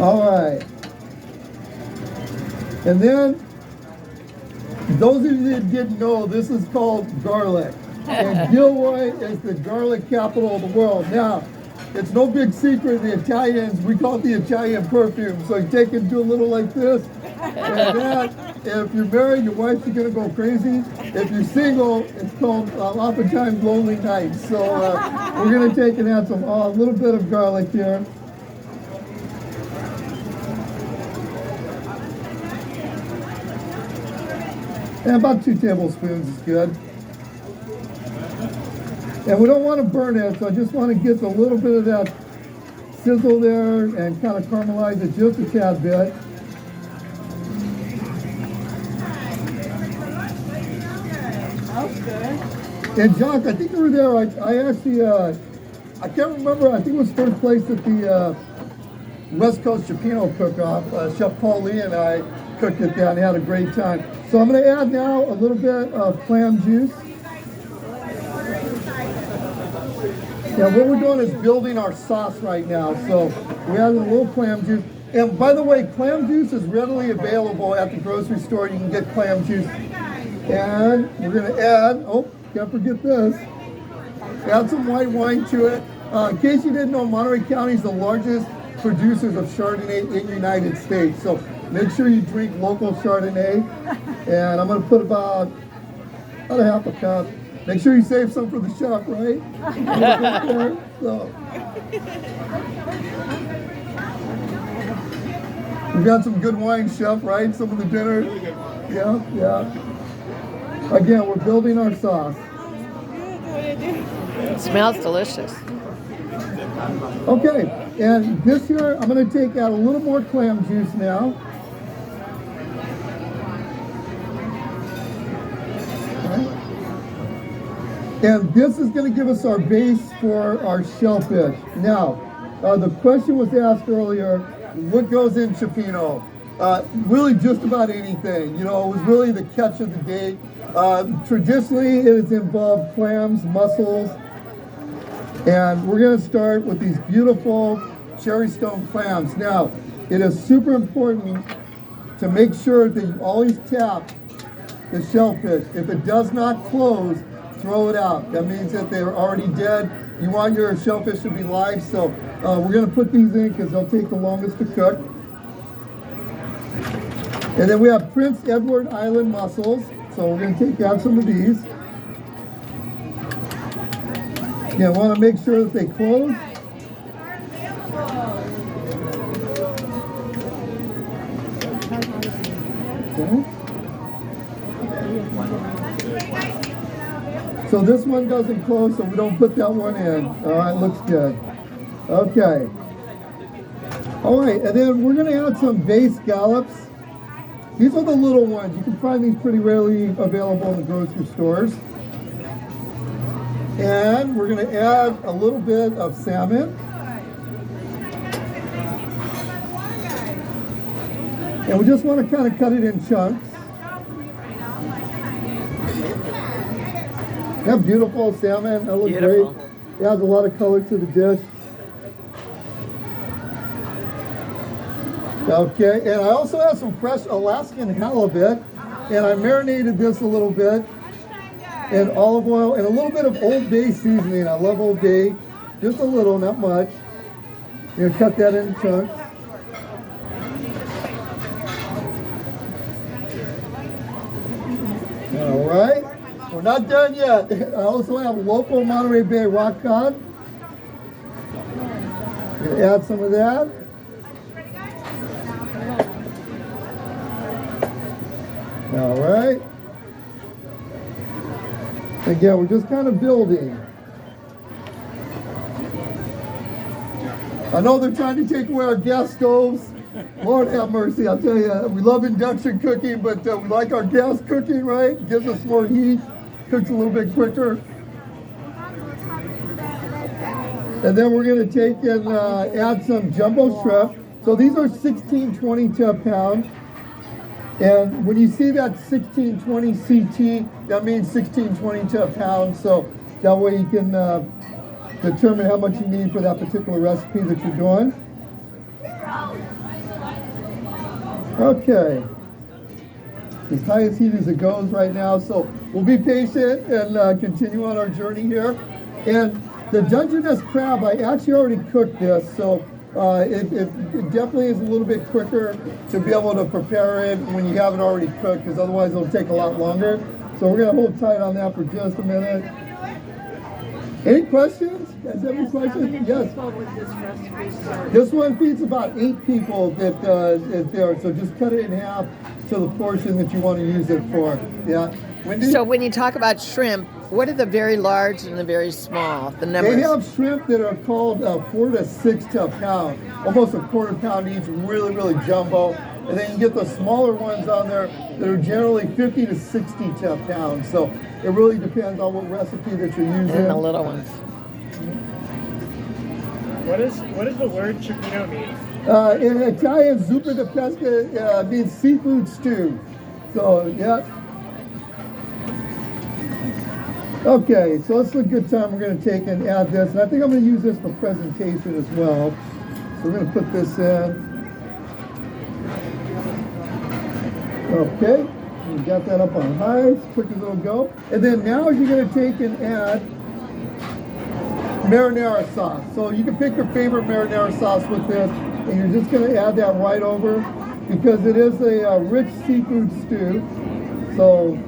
All right. And then, those of you that didn't know, this is called garlic. And Gilroy is the garlic capital of the world. Now, it's no big secret, the Italians, we call it the Italian perfume. So you take and do a little like this. And that, if you're married, your wife's going to go crazy. If you're single, it's called oftentimes Lonely Nights. So we're going to take and add some, a little bit of garlic here. And about 2 tablespoons is good. And we don't want to burn it, so I just want to get a little bit of that sizzle there and kind of caramelize it just a tad bit. That's good. And Jock, I think you were there. I actually, I can't remember. I think it was first place at the West Coast Chipino cook-off. Chef Paul Lee and I cooked it there and had a great time. So I'm going to add now a little bit of clam juice. Yeah, what we're doing is building our sauce right now. So we add a little clam juice. And by the way, clam juice is readily available at the grocery store. You can get clam juice. And we're going to add, oh, can't forget this, add some white wine to it. In case you didn't know, Monterey County is the largest producers of Chardonnay in the United States. So make sure you drink local Chardonnay. And I'm going to put about a half a cup. Make sure you save some for the chef, right? So. We've got some good wine, chef, right? Some of the dinner. Yeah, yeah. Again, we're building our sauce. It smells delicious. Okay, and this here, I'm going to take out a little more clam juice now. And this is going to give us our base for our shellfish. Now, the question was asked earlier, what goes in Chipino? Really just about anything. You know, it was really the catch of the day. Traditionally, it has involved clams, mussels, and we're going to start with these beautiful cherry stone clams. Now, it is super important to make sure that you always tap the shellfish. If it does not close, throw it out. That means that they're already dead. You want your shellfish to be live, so we're going to put these in because they'll take the longest to cook. And then we have Prince Edward Island mussels, so we're going to take out some of these. Again, want to make sure that they close. Okay. So this one doesn't close, so we don't put that one in. All right, looks good. Okay. All right, and then we're going to add some base scallops. These are the little ones. You can find these pretty rarely available in the grocery stores. And we're going to add a little bit of salmon. And we just want to kind of cut it in chunks. Yeah, beautiful salmon. That looks great. It adds a lot of color to the dish. Okay, and I also have some fresh Alaskan halibut, and I marinated this a little bit in olive oil and a little bit of Old Bay seasoning. I love Old Bay, just a little, not much. You're gonna cut that into chunks. All right. We're not done yet. I also have local Monterey Bay rock cod. Gonna add some of that. All right. Again, we're just kind of building. I know they're trying to take away our gas stoves. Lord have mercy, I'll tell you. We love induction cooking, but we like our gas cooking, right? It gives us more heat. Cooks a little bit quicker. And then we're going to take and add some jumbo shrimp. So these are 16-20 to a pound. And when you see that 16-20 CT, that means 16-20 to a pound. So that way you can determine how much you need for that particular recipe that you're doing. Okay. As high as heat as it goes right now, so we'll be patient and continue on our journey here. And the Dungeness crab, I actually already cooked this, so it definitely is a little bit quicker to be able to prepare it when you have it already cooked, because otherwise it'll take a lot longer. So we're going to hold tight on that for just a minute. Any questions? Guys have any questions? Yes. This one feeds about 8 people that is there, so just cut it in half to the portion that you want to use it for. Yeah. Wendy? So when you talk about shrimp, what are the very large and the very small? The numbers? They have shrimp that are called 4 to 6 to a pound, almost a quarter pound each, really, really jumbo. And then you get the smaller ones on there that are generally 50 to 60 to a pound. So it really depends on what recipe that you're using. And the little ones. What does the word cioppino mean? In Italian, zuppa di pesca means seafood stew. So, yeah. Okay, so this is a good time we're going to take and add this. And I think I'm going to use this for presentation as well. So we're going to put this in. Okay, we got that up on high, as quick as it'll go. And then now you're going to take and add marinara sauce. So you can pick your favorite marinara sauce with this, and you're just going to add that right over because it is a rich seafood stew. So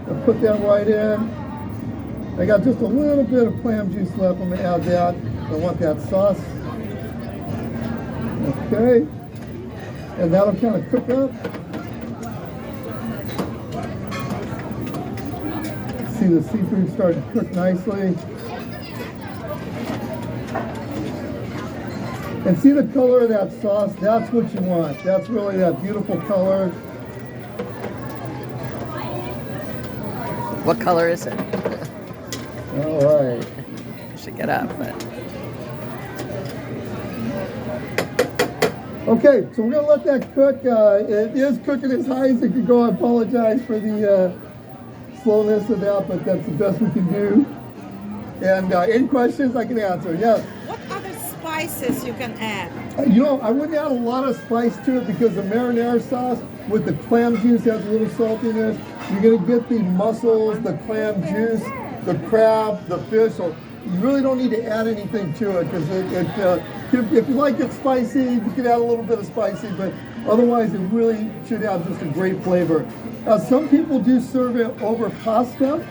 I'll put that right in. I got just a little bit of clam juice left. I'm going to add that. I want that sauce. Okay. And that'll kind of cook up. See the seafood starting to cook nicely. And see the color of that sauce? That's what you want. That's really that beautiful color. What color is it? All right. I should get up, but Okay, so we're gonna let that cook. It is cooking as high as it can go. I apologize for the slowness of that, but that's the best we can do. And any questions I can answer? Yes. What other spices you can add? You know, I wouldn't add a lot of spice to it because the marinara sauce with the clam juice has a little saltiness. You're gonna get the mussels, the clam juice, the crab, the fish. So you really don't need to add anything to it because if you like it spicy, you can add a little bit of spicy, but otherwise it really should have just a great flavor. Some people do serve it over pasta.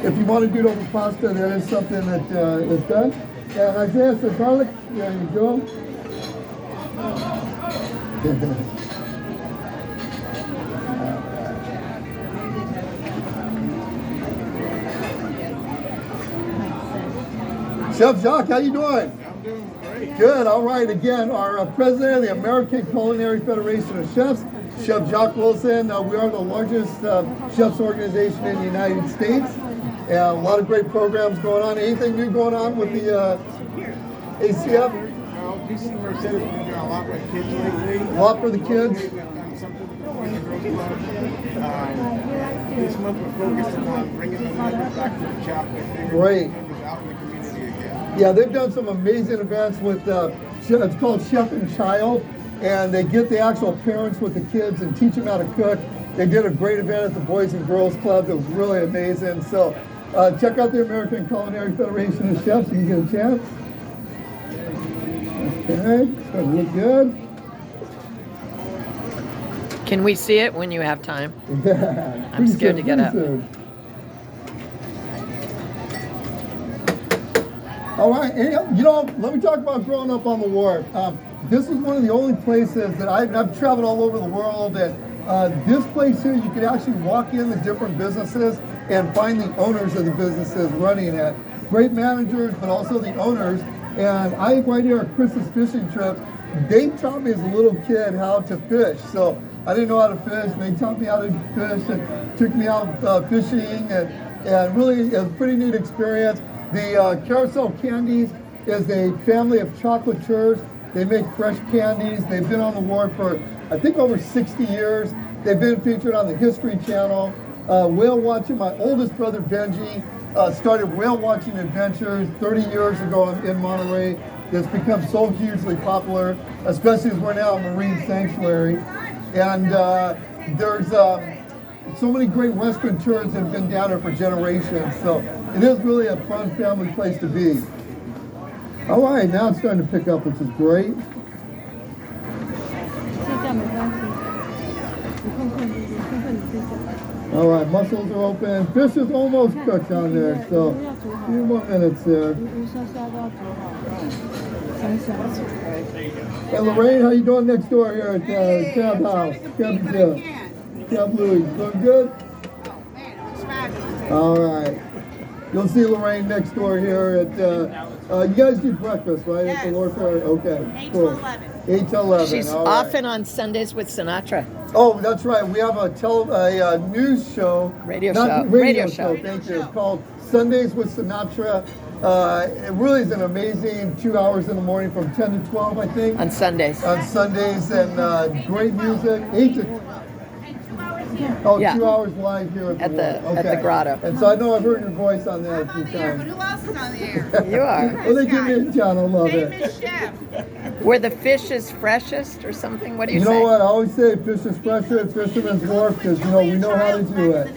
If you want to do it over pasta, that is something that is done. And Isaiah says garlic. There you go. Chef Jacques, how you doing? I'm doing great. Good. All right. Again, our president of the American Culinary Federation of Chefs, Chef Jacques Wilson. We are the largest chefs organization in the United States. And a lot of great programs going on. Anything new going on with the ACF? Well, DC Merced has been doing a lot with kids lately. A lot for the kids. We've done something with the Boys and Girls Club. This month we're focusing on bringing the members back to the chapter. Great. Members out in the community again. Yeah, they've done some amazing events with, it's called Chef and Child, and they get the actual parents with the kids and teach them how to cook. They did a great event at the Boys and Girls Club that was really amazing. So check out the American Culinary Federation of Chefs if you get a chance. Okay, it's going to look good. can we see it when you have time? Yeah. I'm scared to get up. All right, and, you know, let me talk about growing up on the wharf. This is one of the only places that I've traveled all over the world, and this place here, you can actually walk in the different businesses and find the owners of the businesses running it. Great managers, but also the owners. And I right here at Chris's Fishing Trip, they taught me as a little kid how to fish. So I didn't know how to fish, and they taught me how to fish and took me out fishing, and really it was a pretty neat experience. The Carousel Candies is a family of chocolatiers. They make fresh candies. They've been on the wharf for, I think, over 60 years. They've been featured on the History Channel. Whale watching, my oldest brother Benji started whale watching adventures 30 years ago in Monterey. that's become so hugely popular, especially as we're now a marine sanctuary. And there's so many great restaurateurs that have been down here for generations. So it is really a fun family place to be. All right, now it's starting to pick up, which is great. All right, mussels are open. Fish is almost cooked down there, so a few more minutes there. Hey Lorraine, how you doing next door here at Cab House? Cab Louis, doing good? All right. You'll see Lorraine next door here at, you guys do breakfast, right? At the Whalefest? Okay, cool. 8 to 11. She's all right. often on Sundays with Sinatra. Oh, that's right. We have a news show. Radio show. Thank you. Called Sundays with Sinatra. It really is an amazing 2 hours in the morning from 10 to 12, I think. On Sundays. On Sundays, and great music. 8 to... Oh, Yeah. 2 hours live here at the grotto. And so I know I've heard your voice on that a few But times. who else is on the air? You are. Well, they give me a John. I love it. Famous chef. Where the fish is freshest or something? What do you You say? know what? I always say fish is fresher at Fisherman's Wharf because, we know how to do it.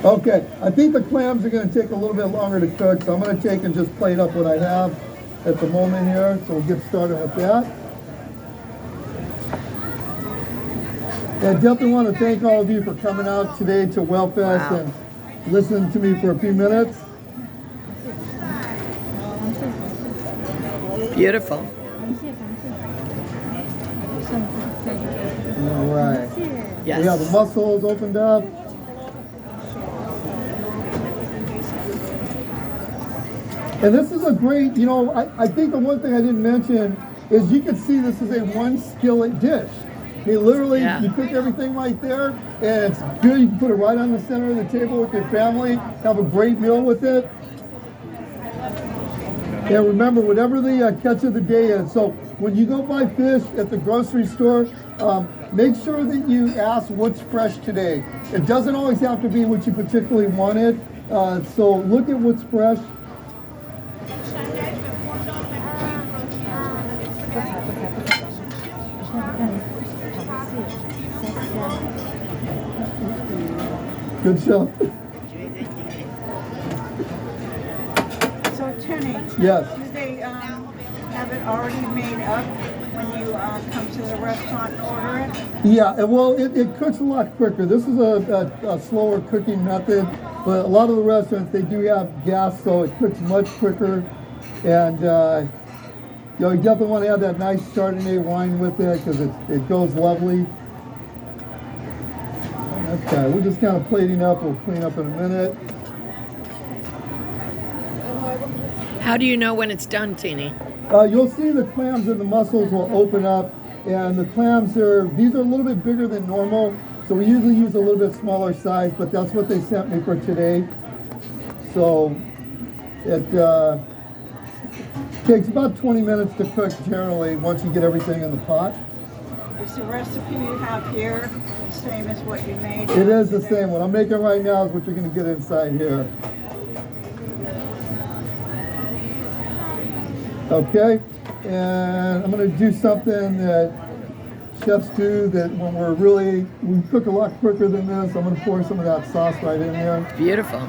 Okay, I think the clams are going to take a little bit longer to cook, so I'm going to take and just plate up what I have at the moment here. So we'll get started with that. I definitely want to thank all of you for coming out today to Whalefest and listening to me for a few minutes. Beautiful. All right. Yes. We have the mussels opened up. And this is a great, I think the one thing I didn't mention is you can see this is a one skillet dish. Literally, you cook everything right there, and it's good. You can put it right on the center of the table with your family, have a great meal with it. And remember, whatever the catch of the day is, so when you go buy fish at the grocery store, make sure that you ask what's fresh today. It doesn't always have to be what you particularly wanted, so look at what's fresh. Good show. So, Tene, Yes. do they have it already made up when you come to the restaurant and order it? Yeah, well, it cooks a lot quicker. This is a slower cooking method, but a lot of the restaurants, they do have gas, so it cooks much quicker. And, you definitely want to have that nice Chardonnay wine with it because it goes lovely. Okay, we're just kind of plating up. We'll clean up in a minute. How do you know when it's done, Tene? You'll see the clams and the mussels will open up, and the clams these are a little bit bigger than normal, so we usually use a little bit smaller size, but that's what they sent me for today. So it takes about 20 minutes to cook generally once you get everything in the pot. Is the recipe you have here the same as what you made? It is the same. What I'm making right now is what you're going to get inside here. Okay, and I'm going to do something that chefs do that when we cook a lot quicker than this. I'm going to pour some of that sauce right in there. Beautiful.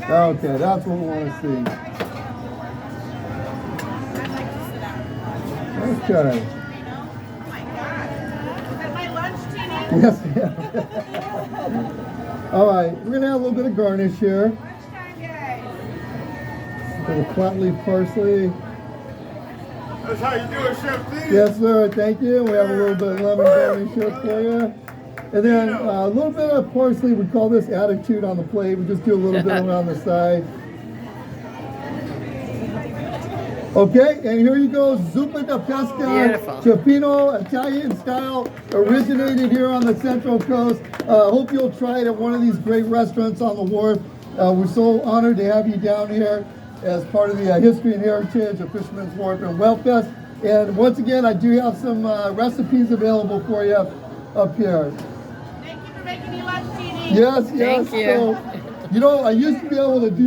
Okay, that's what we want to see. Okay. Yes, yeah. All right, we're going to have a little bit of garnish here. A little flat leaf parsley. That's how you do it, Chef Tene. Yes, sir. Thank you. We have a little bit of lemon garnish here for you. And then a little bit of parsley. We call this attitude on the plate. We just do a little bit around the side. Okay, and here you go, zuppa da pesca, Cioppino, Italian style, originated here on the Central Coast. Hope you'll try it at one of these great restaurants on the wharf. We're so honored to have you down here as part of the history and heritage of Fisherman's Wharf and Whalefest. And once again, I do have some recipes available for you up here. Thank you for making me lunch, Tene. Yes, Thank you. So, I used to be able to do